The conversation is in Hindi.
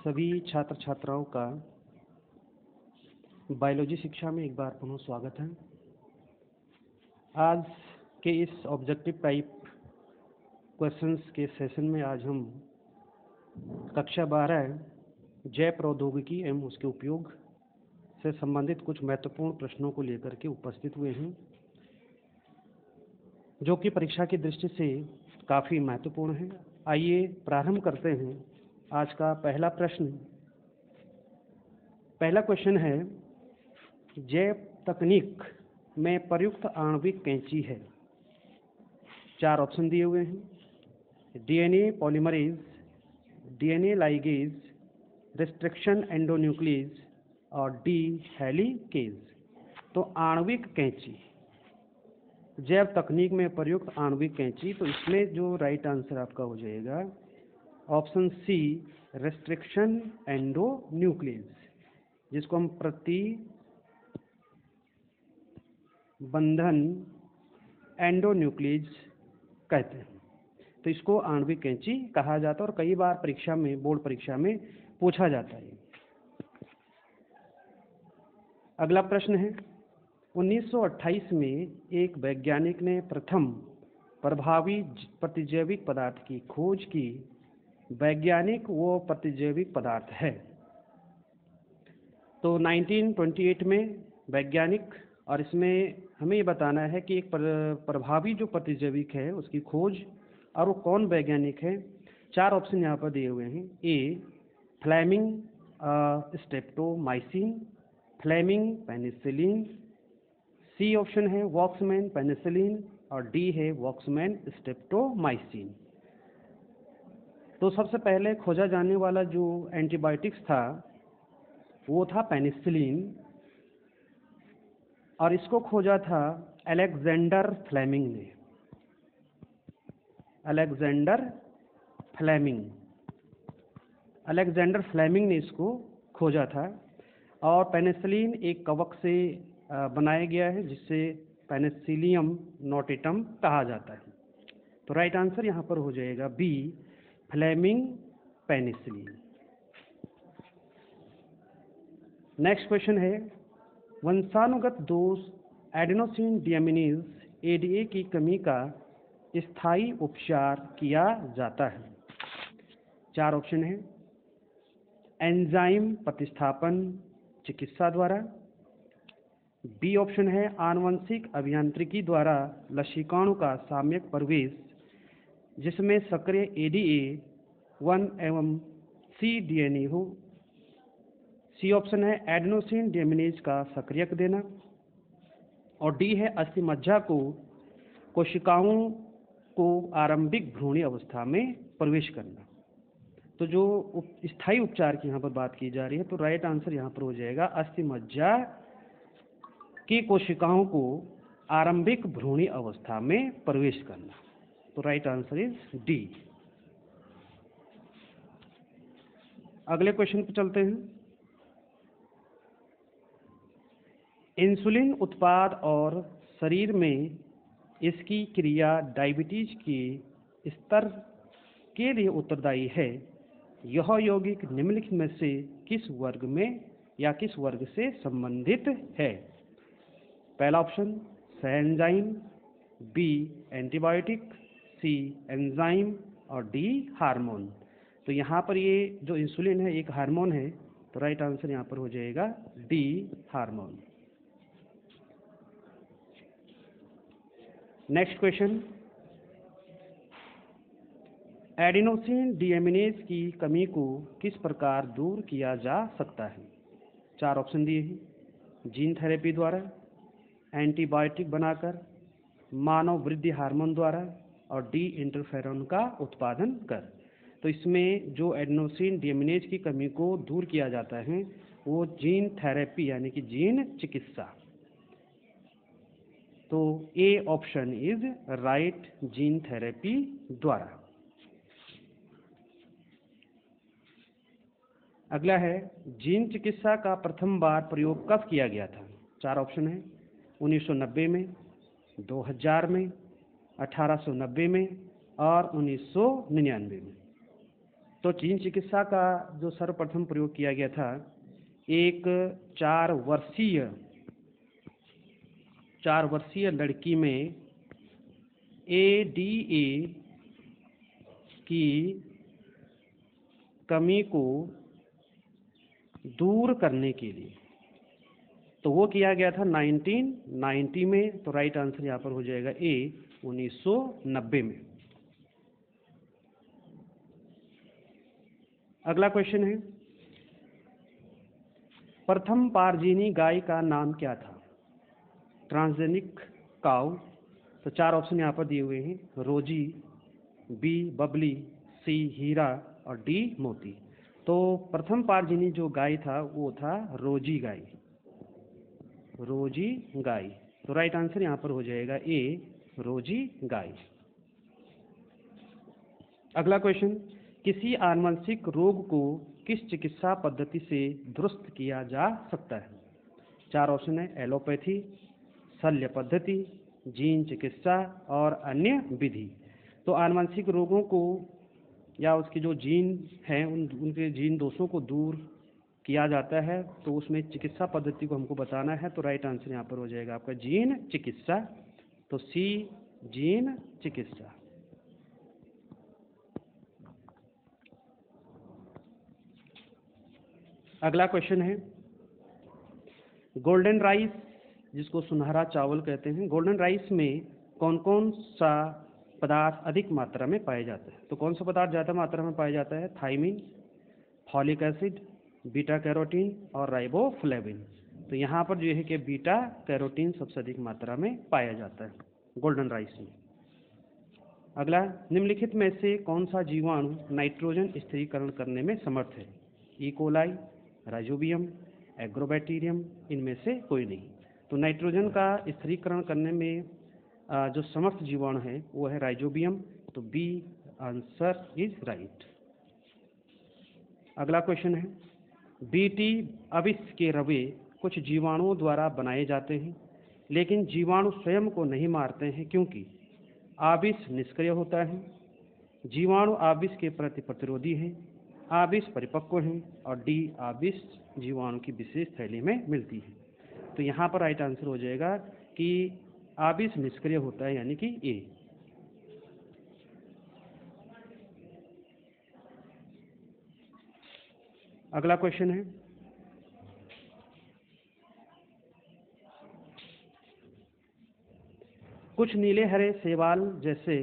सभी छात्र छात्राओं का बायोलॉजी शिक्षा में एक बार पुनः स्वागत है। आज के इस ऑब्जेक्टिव टाइप क्वेश्चंस के सेशन में आज हम कक्षा 12 जैव प्रौद्योगिकी एवं उसके उपयोग से संबंधित कुछ महत्वपूर्ण प्रश्नों को लेकर के उपस्थित हुए हैं, जो कि परीक्षा की दृष्टि से काफ़ी महत्वपूर्ण है। आइए प्रारंभ करते हैं। आज का पहला क्वेश्चन है, जैव तकनीक में प्रयुक्त आणविक कैंची है। 4 ऑप्शन दिए हुए हैं: DNA polymerase, DNA ligase, restriction endonuclease और डी हेलिकेज। तो आणविक कैंची, जैव तकनीक में प्रयुक्त आणविक कैंची, तो इसमें जो राइट आंसर आपका हो जाएगा ऑप्शन सी, रिस्ट्रिक्शन एंडोन्यूक्लीज, जिसको हम प्रतिबंधन एंडोन्यूक्लीज कहते हैं। तो इसको आणविक कैंची कहा जाता है और कई बार परीक्षा में, बोर्ड परीक्षा में पूछा जाता है। अगला प्रश्न है, 1928 में एक वैज्ञानिक ने प्रथम प्रभावी प्रतिजैविक पदार्थ की खोज की। वैज्ञानिक वो प्रतिजैविक पदार्थ है। तो 1928 में वैज्ञानिक, और इसमें हमें ये बताना है कि एक प्रभावी जो प्रतिजैविक है उसकी खोज, और वो कौन वैज्ञानिक है। 4 ऑप्शन यहाँ पर दिए हुए हैं: A Fleming streptomycin, Fleming penicillin, C option है वॉक्समैन पेनिसिलिन और डी है वॉक्समैन स्ट्रेप्टोमाइसिन। तो सबसे पहले खोजा जाने वाला जो एंटीबायोटिक्स था वो था पेनिसिलिन, और इसको खोजा था अलेक्जेंडर फ्लेमिंग ने। अलेक्जेंडर फ्लेमिंग ने इसको खोजा था। और पेनिसिलिन एक कवक से बनाया गया है जिससे पेनिसिलियम नोटेटम कहा जाता है। तो राइट आंसर यहाँ पर हो जाएगा B, Fleming penicillin. Next question है, वंशानुगत दोष एडेनोसिन डिएमिनेज एडीए की कमी का स्थायी उपचार किया जाता है। 4 ऑप्शन है: एंजाइम प्रतिस्थापन चिकित्सा द्वारा, बी ऑप्शन है आनुवंशिक अभियांत्रिकी द्वारा लसीकाणु का साम्यक प्रवेश जिसमें सक्रिय एडीए 1 एवं सी डीएनए हो, सी ऑप्शन है एडेनोसिन डिएमिनेज का सक्रियक देना, और डी है अस्थिमज्जा को कोशिकाओं को आरंभिक भ्रूणी अवस्था में प्रवेश करना। तो जो स्थायी उपचार की यहाँ पर बात की जा रही है, तो राइट आंसर यहाँ पर हो जाएगा अस्थिमज्जा की कोशिकाओं को आरंभिक भ्रूणी अवस्था में प्रवेश करना। तो राइट आंसर इज डी। अगले क्वेश्चन पर चलते हैं। इंसुलिन उत्पाद और शरीर में इसकी क्रिया डायबिटीज के स्तर के लिए उत्तरदायी है। यह यौगिक निम्नलिखित में से किस वर्ग में या किस वर्ग से संबंधित है। पहला ऑप्शन एंजाइम, बी एंटीबायोटिक, सी एंजाइम और डी हार्मोन। तो यहाँ पर ये जो इंसुलिन है एक हार्मोन है, तो राइट आंसर यहाँ पर हो जाएगा D hormone. Next question, adenosine deaminase की कमी को किस प्रकार दूर किया जा सकता है। 4 ऑप्शन दिए हैं: जीन थेरेपी द्वारा, एंटीबायोटिक बनाकर, मानव वृद्धि हार्मोन द्वारा और डी इंटरफेरॉन का उत्पादन कर। तो इसमें जो एडेनोसिन डीएमिनेज की कमी को दूर किया जाता है वो जीन थेरेपी यानी कि जीन चिकित्सा। तो A option is right, gene therapy द्वारा। अगला है, जीन चिकित्सा का प्रथम बार प्रयोग कब किया गया था। 4 ऑप्शन है: 1990 में, 2000 में, 1890 में और 1999 में। तो जीन चिकित्सा का जो सर्वप्रथम प्रयोग किया गया था, एक 4 वर्षीय लड़की में ADA की कमी को दूर करने के लिए, तो वो किया गया था 1990 में। तो राइट आंसर यहाँ पर हो जाएगा ए, 1990 में। अगला क्वेश्चन है, प्रथम पारजीनी गाय का नाम क्या था? Transgenic cow. तो 4 ऑप्शन यहाँ पर दिए हुए हैं, रोजी, बी बबली, सी हीरा और डी मोती। तो प्रथम पारजीनी जो गाय था वो था रोजी गाय, रोजी गाय। तो राइट आंसर यहाँ पर हो जाएगा ए, रोजी गाय। अगला क्वेश्चन, किसी आनुवंशिक रोग को किस चिकित्सा पद्धति से दुरुस्त किया जा सकता है? 4 ऑप्शन है, एलोपैथी, शल्य पद्धति, जीन चिकित्सा और अन्य विधि। तो आनुवंशिक रोगों को या उसके जो जीन हैं उनके जीन दोषों को दूर किया जाता है, तो उसमें चिकित्सा पद्धति को हमको बताना है। तो राइट आंसर यहाँ पर हो जाएगा आपका जीन चिकित्सा। तो सी, जीन चिकित्सा। अगला क्वेश्चन है, गोल्डन राइस जिसको सुनहरा चावल कहते हैं, गोल्डन राइस में कौन कौन सा पदार्थ अधिक मात्रा में पाए जाते हैं? तो कौन सा पदार्थ ज़्यादा मात्रा में पाया जाता है? Thiamine, folic acid, beta carotene और राइबोफ्लेविन। तो यहाँ पर जो है कि बीटा कैरोटीन सबसे अधिक मात्रा में पाया जाता है गोल्डन राइस में। अगला, निम्नलिखित में से कौन सा जीवाणु नाइट्रोजन स्थिरीकरण करने में समर्थ है? ई कोलाई, राइजोबियम, एग्रोबैक्टीरियम, इनमें से कोई नहीं। तो नाइट्रोजन का स्थिरीकरण करने में जो समर्थ जीवाणु है वो है राइजोबियम। तो बी आंसर इज राइट। अगला क्वेश्चन है, बीटी अविष के रवे कुछ जीवाणुओं द्वारा बनाए जाते हैं, लेकिन जीवाणु स्वयं को नहीं मारते हैं क्योंकि आविष निष्क्रिय होता है, जीवाणु आविष के प्रति प्रतिरोधी है, आविष परिपक्व है और डी आविष जीवाणु की विशेष थैली में मिलती है। तो यहाँ पर राइट आंसर हो जाएगा कि आविष निष्क्रिय होता है, यानी कि ए। अगला क्वेश्चन है, कुछ नीले हरे शैवाल जैसे